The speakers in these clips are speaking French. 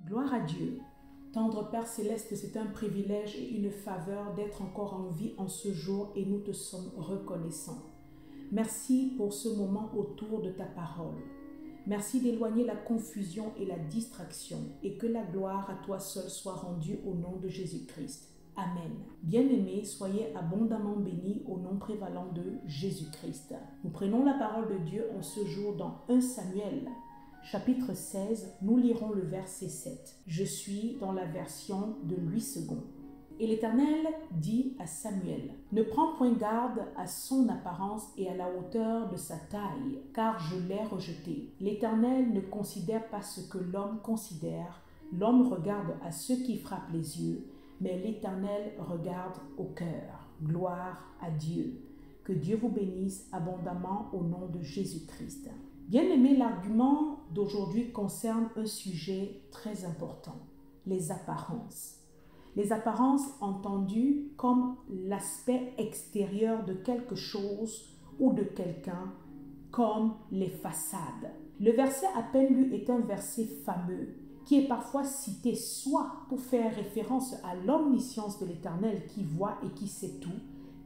Gloire à Dieu. Tendre Père Céleste, c'est un privilège et une faveur d'être encore en vie en ce jour et nous te sommes reconnaissants. Merci pour ce moment autour de ta parole. Merci d'éloigner la confusion et la distraction et que la gloire à toi seul soit rendue au nom de Jésus-Christ. Amen. Bien-aimés, soyez abondamment bénis au nom prévalant de Jésus-Christ. Nous prenons la parole de Dieu en ce jour dans 1 Samuel, chapitre 16, nous lirons le verset 7. Je suis dans la version de Louis II. Et l'Éternel dit à Samuel, « Ne prends point garde à son apparence et à la hauteur de sa taille, car je l'ai rejeté. L'Éternel ne considère pas ce que l'homme considère. L'homme regarde à ce qui frappe les yeux, mais l'Éternel regarde au cœur. » Gloire à Dieu. Que Dieu vous bénisse abondamment au nom de Jésus-Christ. Bien-aimé, l'argument d'aujourd'hui concerne un sujet très important, les apparences. Les apparences entendues comme l'aspect extérieur de quelque chose ou de quelqu'un, comme les façades. Le verset à peine lu est un verset fameux qui est parfois cité soit pour faire référence à l'omniscience de l'Éternel qui voit et qui sait tout,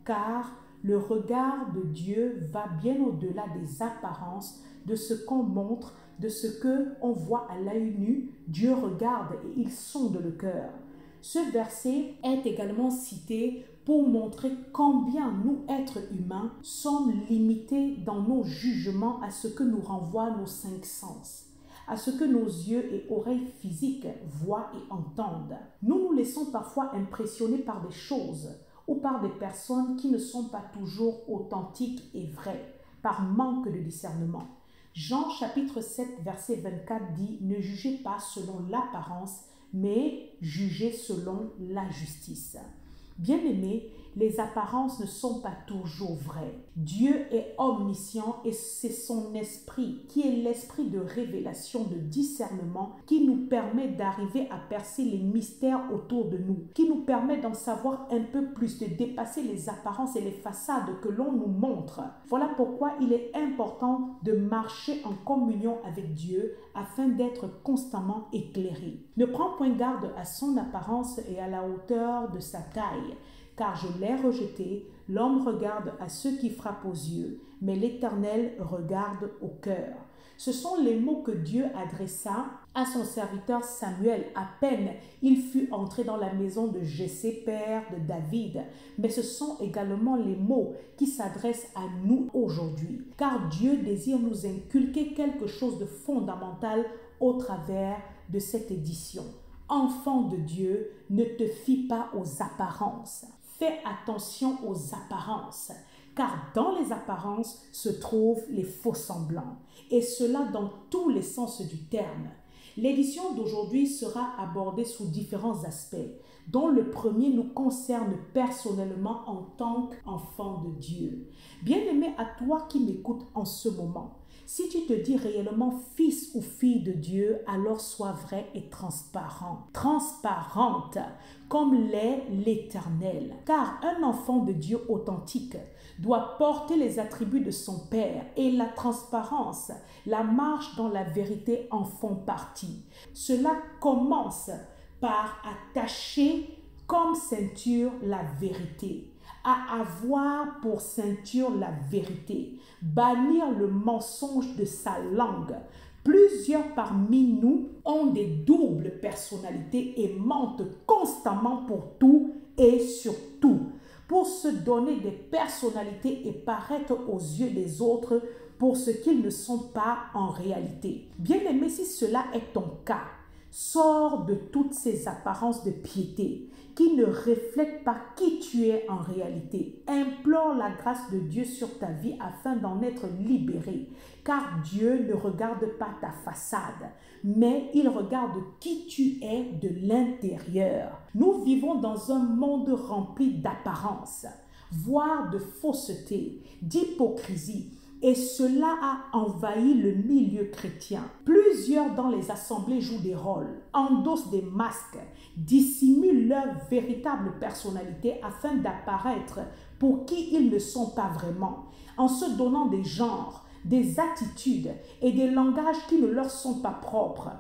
car le regard de Dieu va bien au-delà des apparences, de ce qu'on montre, de ce qu'on voit à l'œil nu. Dieu regarde et il sonde le cœur. Ce verset est également cité pour montrer combien nous, êtres humains, sommes limités dans nos jugements à ce que nous renvoient nos cinq sens, à ce que nos yeux et oreilles physiques voient et entendent. Nous nous laissons parfois impressionner par des choses ou par des personnes qui ne sont pas toujours authentiques et vraies, par manque de discernement. Jean chapitre 7 verset 24 dit « Ne jugez pas selon l'apparence, mais jugez selon la justice. » Bien-aimés, les apparences ne sont pas toujours vraies. Dieu est omniscient et c'est son esprit qui est l'esprit de révélation, de discernement qui nous permet d'arriver à percer les mystères autour de nous, qui nous permet d'en savoir un peu plus, de dépasser les apparences et les façades que l'on nous montre. Voilà pourquoi il est important de marcher en communion avec Dieu afin d'être constamment éclairé. Ne prends point garde à son apparence et à la hauteur de sa taille, car je l'ai rejeté. L'homme regarde à ce qui frappe aux yeux, mais l'Éternel regarde au cœur. Ce sont les mots que Dieu adressa à son serviteur Samuel à peine il fut entré dans la maison de Jessé, père de David. Mais ce sont également les mots qui s'adressent à nous aujourd'hui, car Dieu désire nous inculquer quelque chose de fondamental au travers de cette édition. Enfant de Dieu, ne te fie pas aux apparences. Fais attention aux apparences, car dans les apparences se trouvent les faux semblants, et cela dans tous les sens du terme. L'édition d'aujourd'hui sera abordée sous différents aspects, dont le premier nous concerne personnellement en tant qu'enfant de Dieu. Bien-aimé, à toi qui m'écoutes en ce moment, si tu te dis réellement fils ou fille de Dieu, alors sois vrai et transparent. Transparente, comme l'est l'Éternel. Car un enfant de Dieu authentique doit porter les attributs de son Père et la transparence, la marche dans la vérité en font partie. Cela commence par attacher comme ceinture la vérité, à avoir pour ceinture la vérité, bannir le mensonge de sa langue. Plusieurs parmi nous ont des doubles personnalités et mentent constamment pour tout et sur tout, pour se donner des personnalités et paraître aux yeux des autres pour ce qu'ils ne sont pas en réalité. Bien-aimé, si cela est ton cas, sors de toutes ces apparences de piété qui ne reflètent pas qui tu es en réalité. Implore la grâce de Dieu sur ta vie afin d'en être libéré, car Dieu ne regarde pas ta façade, mais il regarde qui tu es de l'intérieur. Nous vivons dans un monde rempli d'apparences, voire de fausseté, d'hypocrisie, et cela a envahi le milieu chrétien. Plusieurs dans les assemblées jouent des rôles, endossent des masques, dissimulent leur véritable personnalité afin d'apparaître pour qui ils ne sont pas vraiment, en se donnant des genres, des attitudes et des langages qui ne leur sont pas propres.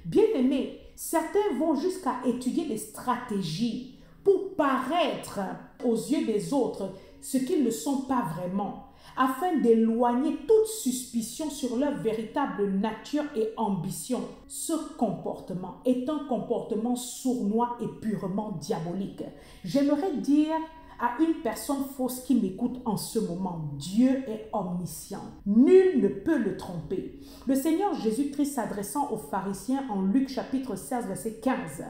Bien-aimés, certains vont jusqu'à étudier des stratégies pour paraître aux yeux des autres ce qu'ils ne sont pas vraiment, afin d'éloigner toute suspicion sur leur véritable nature et ambition. Ce comportement est un comportement sournois et purement diabolique. J'aimerais dire à une personne fausse qui m'écoute en ce moment, Dieu est omniscient. Nul ne peut le tromper. Le Seigneur Jésus-Christ s'adressant aux pharisiens en Luc chapitre 16, verset 15,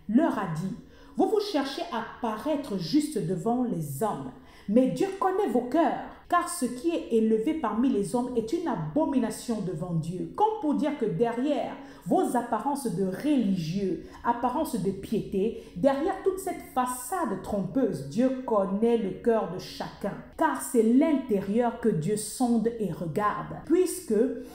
leur a dit, « Vous cherchez à paraître juste devant les hommes, mais Dieu connaît vos cœurs, car ce qui est élevé parmi les hommes est une abomination devant Dieu. » Comme pour dire que derrière vos apparences de religieux, apparences de piété, derrière toute cette façade trompeuse, Dieu connaît le cœur de chacun. Car c'est l'intérieur que Dieu sonde et regarde, puisque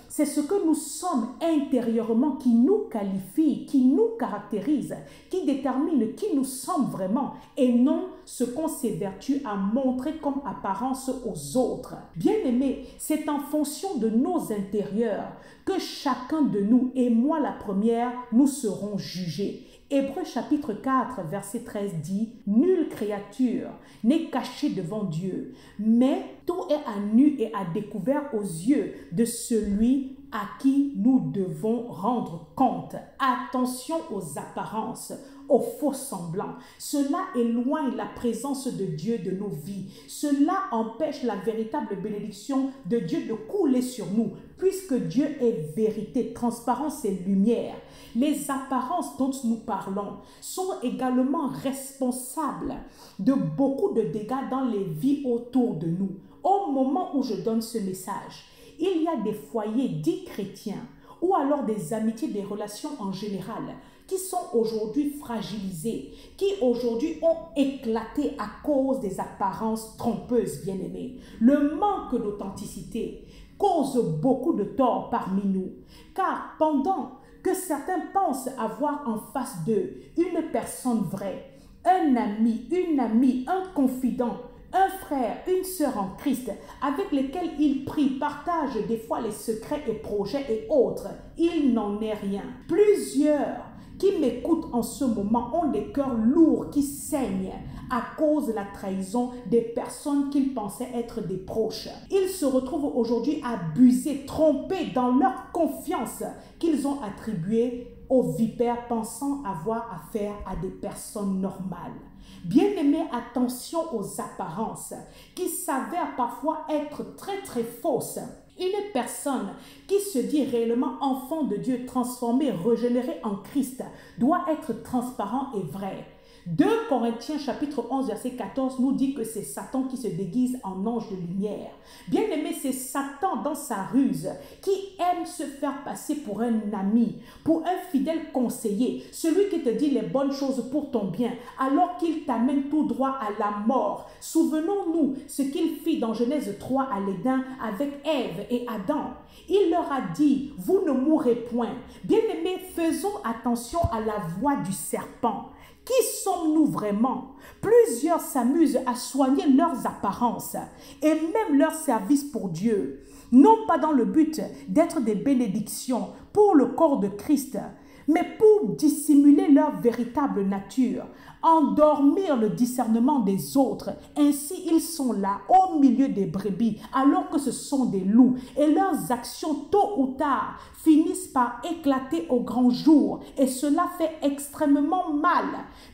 c'est ce que nous sommes intérieurement qui nous qualifie, qui nous caractérise, qui détermine qui nous sommes vraiment, et non ce qu'on s'évertue à montrer comme apparence aux autres. Bien-aimés, c'est en fonction de nos intérieurs que chacun de nous, et moi la première, nous serons jugés. Hébreux chapitre 4, verset 13 dit, « Nulle créature n'est cachée devant Dieu, mais tout est à nu et à découvert aux yeux de celui à qui nous devons rendre compte. » Attention aux apparences, aux faux semblants. Cela éloigne la présence de Dieu de nos vies. Cela empêche la véritable bénédiction de Dieu de couler sur nous, puisque Dieu est vérité, transparence et lumière. Les apparences dont nous parlons sont également responsables de beaucoup de dégâts dans les vies autour de nous. Au moment où je donne ce message, il y a des foyers dits chrétiens ou alors des amitiés, des relations en général qui sont aujourd'hui fragilisés, qui aujourd'hui ont éclaté à cause des apparences trompeuses, bien-aimés. Le manque d'authenticité cause beaucoup de tort parmi nous, car pendant que certains pensent avoir en face d'eux une personne vraie, un ami, une amie, un confident, un frère, une sœur en Christ, avec lesquels ils prient, partagent des fois les secrets et projets et autres, il n'en est rien. Plusieurs qui m'écoutent en ce moment ont des cœurs lourds qui saignent à cause de la trahison des personnes qu'ils pensaient être des proches. Ils se retrouvent aujourd'hui abusés, trompés dans leur confiance qu'ils ont attribuée aux vipères, pensant avoir affaire à des personnes normales. Bien-aimés, attention aux apparences qui s'avèrent parfois être très fausses. Une personne qui se dit réellement enfant de Dieu, transformé, régénéré en Christ, doit être transparent et vrai. 2 Corinthiens chapitre 11 verset 14 nous dit que c'est Satan qui se déguise en ange de lumière. Bien aimé, c'est Satan dans sa ruse qui aime se faire passer pour un ami, pour un fidèle conseiller, celui qui te dit les bonnes choses pour ton bien, alors qu'il t'amène tout droit à la mort. Souvenons-nous ce qu'il fit dans Genèse 3 à l'Éden avec Ève et Adam. Il leur a dit, vous ne mourrez point. Bien aimé, faisons attention à la voix du serpent. Qui sommes-nous vraiment? Plusieurs s'amusent à soigner leurs apparences et même leur service pour Dieu, non pas dans le but d'être des bénédictions pour le corps de Christ, mais pour dissimuler leur véritable nature, endormir le discernement des autres. Ainsi, ils sont là, au milieu des brebis, alors que ce sont des loups. Et leurs actions, tôt ou tard, finissent par éclater au grand jour. Et cela fait extrêmement mal.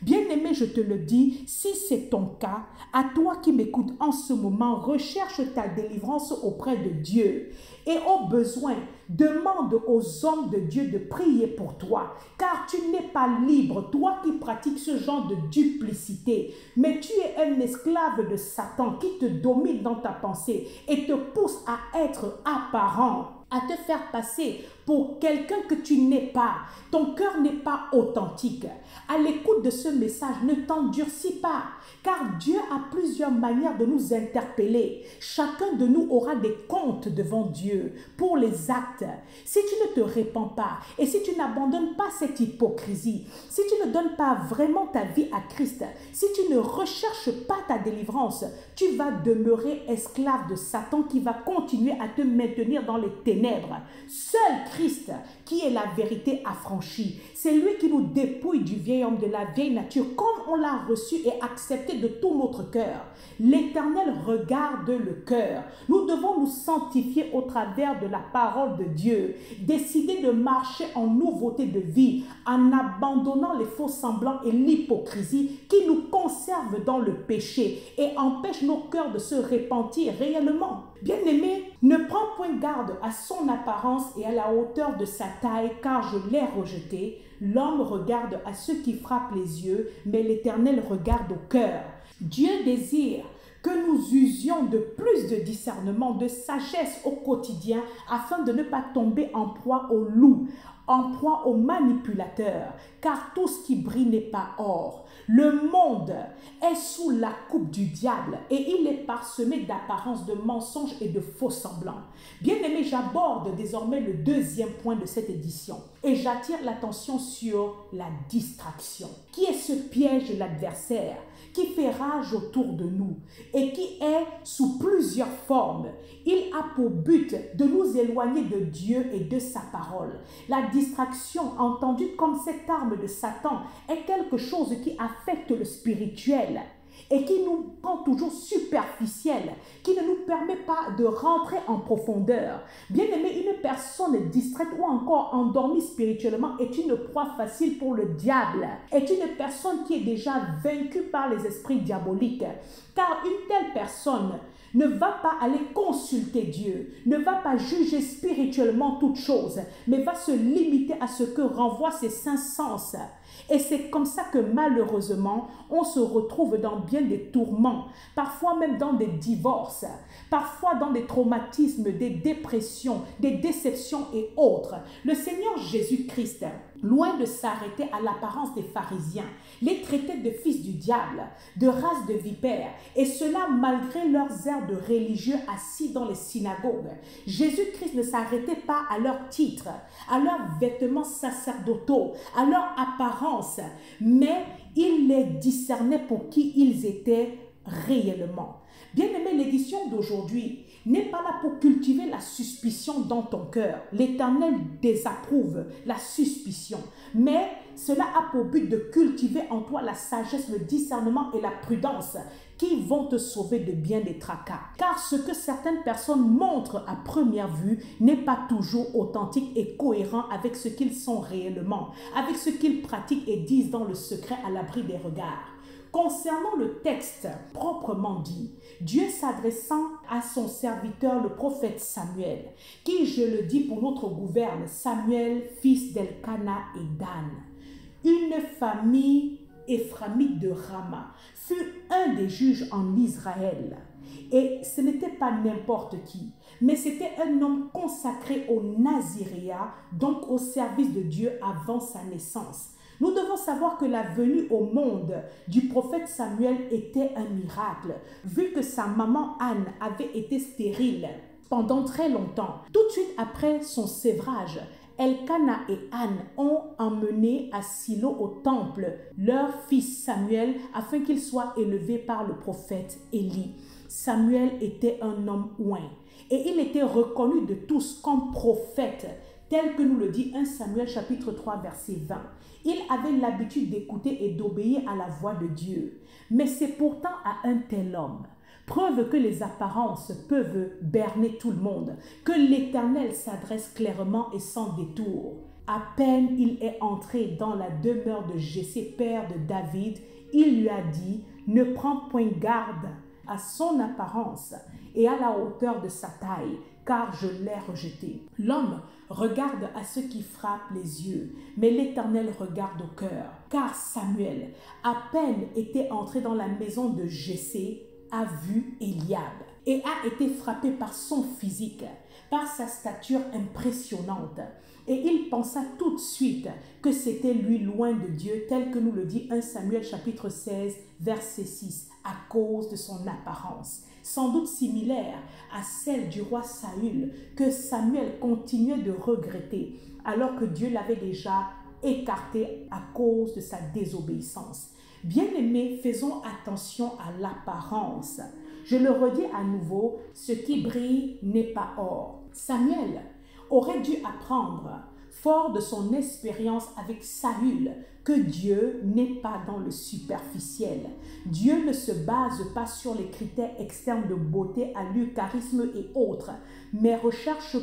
Bien-aimé, je te le dis, si c'est ton cas, à toi qui m'écoutes en ce moment, recherche ta délivrance auprès de Dieu. Et au besoin, demande aux hommes de Dieu de prier pour toi, car tu n'es pas libre, toi qui pratiques ce genre de duplicité, mais tu es un esclave de Satan qui te domine dans ta pensée et te pousse à être apparent, à te faire passer pour quelqu'un que tu n'es pas. Ton cœur n'est pas authentique. À l'écoute de ce message, ne t'endurcis pas, car Dieu a plusieurs manières de nous interpeller. Chacun de nous aura des comptes devant Dieu pour les actes. Si tu ne te répands pas et si tu n'abandonnes pas cette hypocrisie, si tu ne donnes pas vraiment ta vie à Christ, si tu ne recherches pas ta délivrance, tu vas demeurer esclave de Satan qui va continuer à te maintenir dans les ténèbres. Seul Christ, qui est la vérité affranchie. C'est lui qui nous dépouille du vieil homme, de la vieille nature, comme on l'a reçu et accepté de tout notre cœur. L'Éternel regarde le cœur. Nous devons nous sanctifier au travers de la parole de Dieu, décider de marcher en nouveauté de vie, en abandonnant les faux semblants et l'hypocrisie qui nous conservent dans le péché et empêchent nos cœurs de se repentir réellement. Bien-aimé, ne prends point garde à son apparence et à la hauteur de sa taille, car je l'ai rejeté. L'homme regarde à ceux qui frappent les yeux, mais l'Éternel regarde au cœur. Dieu désire que nous usions de plus de discernement, de sagesse au quotidien, afin de ne pas tomber en proie au loup, en proie aux manipulateurs, car tout ce qui brille n'est pas or. Le monde est sous la coupe du diable et il est parsemé d'apparences, de mensonges et de faux semblants. Bien-aimé, j'aborde désormais le deuxième point de cette édition et j'attire l'attention sur la distraction, qui est ce piège de l'adversaire qui fait rage autour de nous et qui est sous plusieurs formes. Il a pour but de nous éloigner de Dieu et de sa parole. La distraction, entendue comme cette arme de Satan, est quelque chose qui affecte le spirituel et qui nous rend toujours superficiel, qui ne nous permet pas de rentrer en profondeur. Bien aimé, une personne distraite ou encore endormie spirituellement est une proie facile pour le diable, est une personne qui est déjà vaincue par les esprits diaboliques, car une telle personne ne va pas aller consulter Dieu, ne va pas juger spirituellement toute chose, mais va se limiter à ce que renvoient ses cinq sens. Et c'est comme ça que malheureusement, on se retrouve dans bien des tourments, parfois même dans des divorces, parfois dans des traumatismes, des dépressions, des déceptions et autres. Le Seigneur Jésus-Christ, loin de s'arrêter à l'apparence des pharisiens, les traitait de fils du diable, de race de vipères, et cela malgré leurs airs de religieux assis dans les synagogues. Jésus-Christ ne s'arrêtait pas à leur titre, à leurs vêtements sacerdotaux, à leur apparence, mais il les discernait pour qui ils étaient réellement. Bien-aimé, l'édition d'aujourd'hui n'est pas là pour cultiver la suspicion dans ton cœur. L'Éternel désapprouve la suspicion, mais cela a pour but de cultiver en toi la sagesse, le discernement et la prudence qui vont te sauver de bien des tracas. Car ce que certaines personnes montrent à première vue n'est pas toujours authentique et cohérent avec ce qu'ils sont réellement, avec ce qu'ils pratiquent et disent dans le secret à l'abri des regards. Concernant le texte proprement dit, Dieu s'adressant à son serviteur, le prophète Samuel, qui, je le dis pour notre gouverne, Samuel, fils d'Elkana et Dan, une famille éphraimite de Rama, fut un des juges en Israël. Et ce n'était pas n'importe qui, mais c'était un homme consacré au naziréat, donc au service de Dieu avant sa naissance. Nous devons savoir que la venue au monde du prophète Samuel était un miracle, vu que sa maman Anne avait été stérile pendant très longtemps. Tout de suite après son sévrage, Elkana et Anne ont emmené à Silo au temple leur fils Samuel afin qu'il soit élevé par le prophète Élie. Samuel était un homme oint et il était reconnu de tous comme prophète, tel que nous le dit 1 Samuel chapitre 3 verset 20. Il avait l'habitude d'écouter et d'obéir à la voix de Dieu. Mais c'est pourtant à un tel homme, preuve que les apparences peuvent berner tout le monde, que l'Éternel s'adresse clairement et sans détour. À peine il est entré dans la demeure de Jessé, père de David, il lui a dit « Ne prends point garde à son apparence et à la hauteur de sa taille, car je l'ai rejeté. » L'homme regarde à ceux qui frappent les yeux, mais l'Éternel regarde au cœur. Car Samuel, à peine était entré dans la maison de Jessé, a vu Eliab et a été frappé par son physique, par sa stature impressionnante. Et il pensa tout de suite que c'était lui loin de Dieu, tel que nous le dit 1 Samuel chapitre 16, verset 6, à cause de son apparence, sans doute similaire à celle du roi Saül, que Samuel continuait de regretter, alors que Dieu l'avait déjà écarté à cause de sa désobéissance. Bien-aimés, faisons attention à l'apparence. Je le redis à nouveau, ce qui brille n'est pas or. Samuel, aurait dû apprendre, fort de son expérience avec Saül, que Dieu n'est pas dans le superficiel. Dieu ne se base pas sur les critères externes de beauté, allure, charisme et autres, mais recherche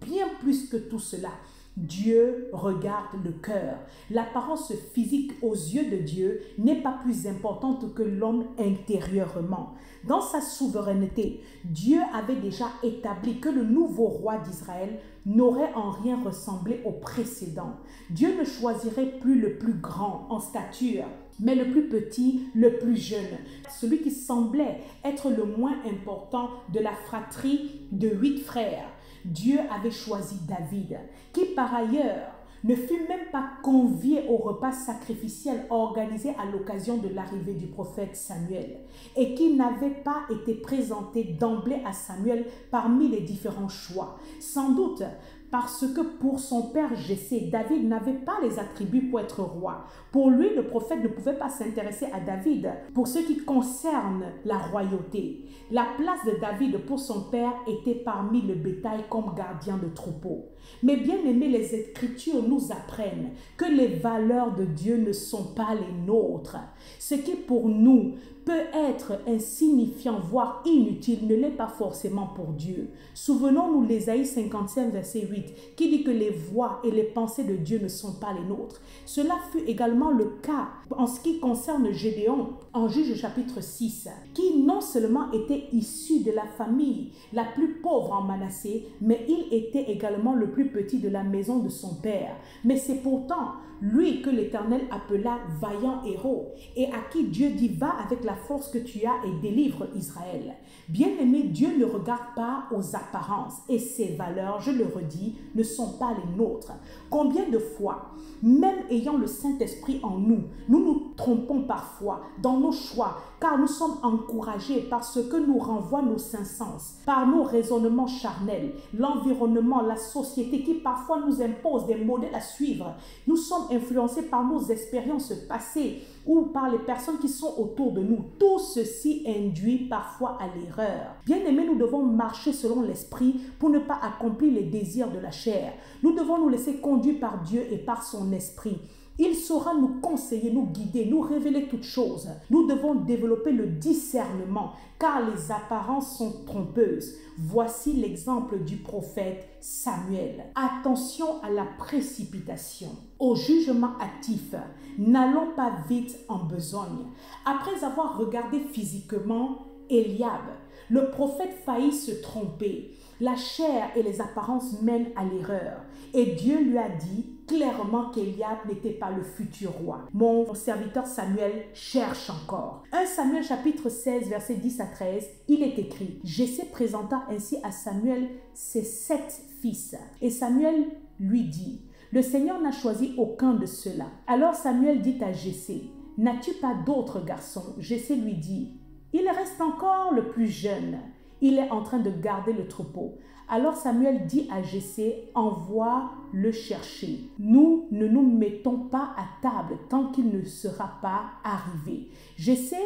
bien plus que tout cela. Dieu regarde le cœur. L'apparence physique aux yeux de Dieu n'est pas plus importante que l'homme intérieurement. Dans sa souveraineté, Dieu avait déjà établi que le nouveau roi d'Israël n'aurait en rien ressemblé au précédent. Dieu ne choisirait plus le plus grand en stature, mais le plus petit, le plus jeune, celui qui semblait être le moins important de la fratrie de 8 frères. Dieu avait choisi David, qui par ailleurs ne fut même pas convié au repas sacrificiel organisé à l'occasion de l'arrivée du prophète Samuel et qui n'avait pas été présenté d'emblée à Samuel parmi les différents choix. Sans doute parce que pour son père Jessé, David n'avait pas les attributs pour être roi. Pour lui, le prophète ne pouvait pas s'intéresser à David pour ce qui concerne la royauté. La place de David pour son père était parmi le bétail comme gardien de troupeau. Mais bien aimés, les Écritures nous apprennent que les valeurs de Dieu ne sont pas les nôtres. Ce qui pour nous peut être insignifiant, voire inutile, ne l'est pas forcément pour Dieu. Souvenons-nous l'Ésaïe 55, verset 8, qui dit que les voies et les pensées de Dieu ne sont pas les nôtres. Cela fut également le cas en ce qui concerne Gédéon, en Juge chapitre 6, qui non seulement était issu de la famille la plus pauvre en Manassé, mais il était également le plus petit de la maison de son père. Mais c'est pourtant lui que l'Éternel appela vaillant héros et à qui Dieu dit: va avec la force que tu as et délivre Israël. Bien-aimé, Dieu ne regarde pas aux apparences et ses valeurs, je le redis, ne sont pas les nôtres. Combien de fois, même ayant le Saint-Esprit en nous, nous nous trompons parfois dans nos choix, car nous sommes encouragés par ce que nous renvoient nos cinq sens, par nos raisonnements charnels, l'environnement, la société qui parfois nous impose des modèles à suivre. Nous sommes influencés par nos expériences passées ou par les personnes qui sont autour de nous. Tout ceci induit parfois à l'erreur. Bien-aimés, nous devons marcher selon l'esprit pour ne pas accomplir les désirs de la chair. Nous devons nous laisser conduire par Dieu et par son esprit. Il saura nous conseiller, nous guider, nous révéler toutes choses. Nous devons développer le discernement, car les apparences sont trompeuses. Voici l'exemple du prophète Samuel. Attention à la précipitation, au jugement hâtif. N'allons pas vite en besogne. Après avoir regardé physiquement Eliab, le prophète faillit se tromper. La chair et les apparences mènent à l'erreur. Et Dieu lui a dit clairement qu'Eliab n'était pas le futur roi. Mon serviteur Samuel cherche encore. 1 Samuel chapitre 16, versets 10 à 13, il est écrit: Jessé présenta ainsi à Samuel ses 7 fils. Et Samuel lui dit: le Seigneur n'a choisi aucun de ceux-là. Alors Samuel dit à Jessé: n'as-tu pas d'autres garçons? Jessé lui dit: il reste encore le plus jeune. Il est en train de garder le troupeau. Alors Samuel dit à Jessé: envoie le chercher. Nous ne nous mettons pas à table tant qu'il ne sera pas arrivé. Jessé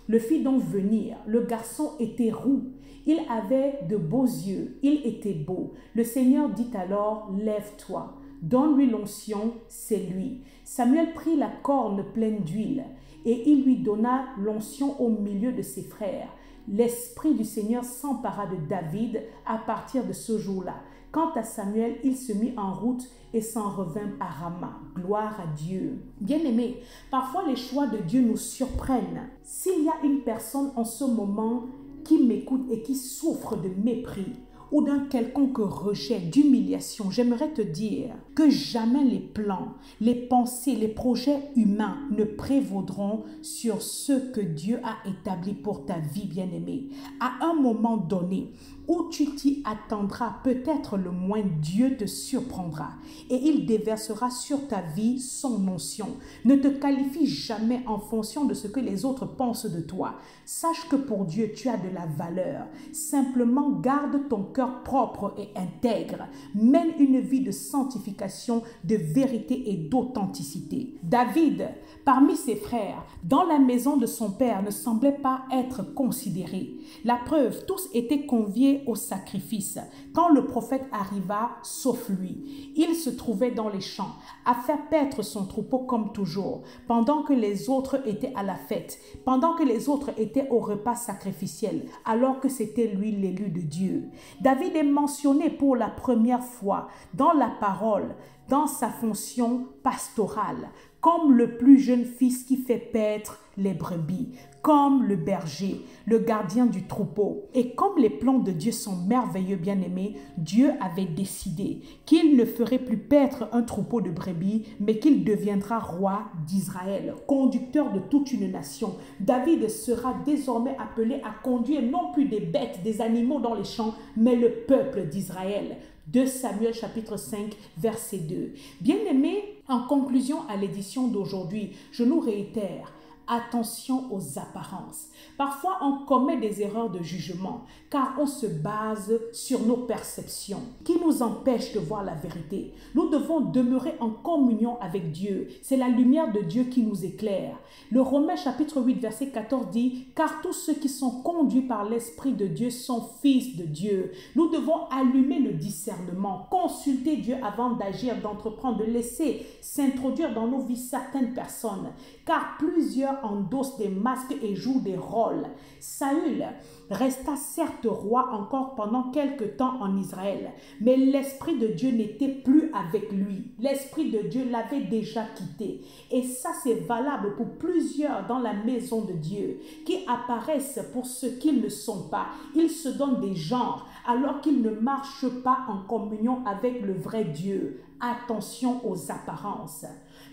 le fit donc venir. Le garçon était roux. Il avait de beaux yeux. Il était beau. Le Seigneur dit alors: lève-toi. Donne-lui l'onction, c'est lui. Samuel prit la corne pleine d'huile et il lui donna l'onction au milieu de ses frères. L'Esprit du Seigneur s'empara de David à partir de ce jour-là. Quant à Samuel, il se mit en route et s'en revint à Rama. Gloire à Dieu. Bien-aimés, parfois les choix de Dieu nous surprennent. S'il y a une personne en ce moment qui m'écoute et qui souffre de mépris, ou d'un quelconque rejet, d'humiliation, j'aimerais te dire que jamais les plans, les pensées, les projets humains ne prévaudront sur ce que Dieu a établi pour ta vie, bien-aimée. À un moment donné, où tu t'y attendras, peut-être le moins, Dieu te surprendra et il déversera sur ta vie son onction. Ne te qualifie jamais en fonction de ce que les autres pensent de toi. Sache que pour Dieu, tu as de la valeur. Simplement, garde ton cœur cœur propre et intègre, mène une vie de sanctification, de vérité et d'authenticité. David, parmi ses frères, dans la maison de son père, ne semblait pas être considéré. La preuve, tous étaient conviés au sacrifice. Quand le prophète arriva, sauf lui, il se trouvait dans les champs, à faire paître son troupeau comme toujours, pendant que les autres étaient à la fête, pendant que les autres étaient au repas sacrificiel, alors que c'était lui l'élu de Dieu. David est mentionné pour la première fois dans la parole, dans sa fonction pastorale, comme le plus jeune fils qui fait paître les brebis, comme le berger, le gardien du troupeau. Et comme les plans de Dieu sont merveilleux, bien-aimés, Dieu avait décidé qu'il ne ferait plus paître un troupeau de brebis, mais qu'il deviendra roi d'Israël, conducteur de toute une nation. David sera désormais appelé à conduire non plus des bêtes, des animaux dans les champs, mais le peuple d'Israël. 2 Samuel chapitre 5 verset 2. Bien-aimés, en conclusion à l'édition d'aujourd'hui, je nous réitère, attention aux apparences. Parfois, on commet des erreurs de jugement car on se base sur nos perceptions qui nous empêchent de voir la vérité. Nous devons demeurer en communion avec Dieu. C'est la lumière de Dieu qui nous éclaire. Le Romains chapitre 8 verset 14 dit « Car tous ceux qui sont conduits par l'Esprit de Dieu sont fils de Dieu. » Nous devons allumer le discernement, consulter Dieu avant d'agir, d'entreprendre, de laisser s'introduire dans nos vies certaines personnes, car plusieurs endossent des masques et jouent des rôles. Saül resta certes roi encore pendant quelque temps en Israël, mais l'Esprit de Dieu n'était plus avec lui. L'Esprit de Dieu l'avait déjà quitté. Et ça, c'est valable pour plusieurs dans la maison de Dieu qui apparaissent pour ce qu'ils ne sont pas. Ils se donnent des genres alors qu'ils ne marchent pas en communion avec le vrai Dieu. Attention aux apparences.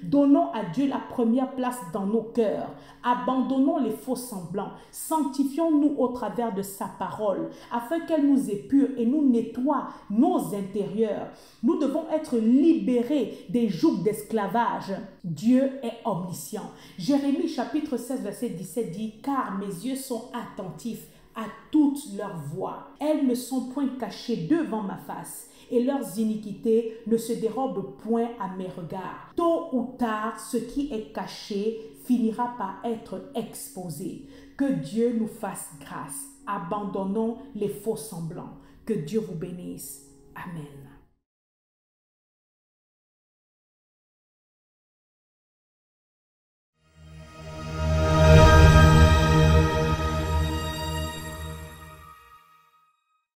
Donnons à Dieu la première place dans nos cœurs. Abandonnons les faux semblants. Sanctifions-nous au travers de sa parole, afin qu'elle nous épure et nous nettoie nos intérieurs. Nous devons être libérés des jougs d'esclavage. Dieu est omniscient. Jérémie chapitre 16 verset 17 dit « Car mes yeux sont attentifs à toutes leurs voies. Elles ne sont point cachées devant ma face. » Et leurs iniquités ne se dérobent point à mes regards. Tôt ou tard, ce qui est caché finira par être exposé. Que Dieu nous fasse grâce. Abandonnons les faux semblants. Que Dieu vous bénisse. Amen.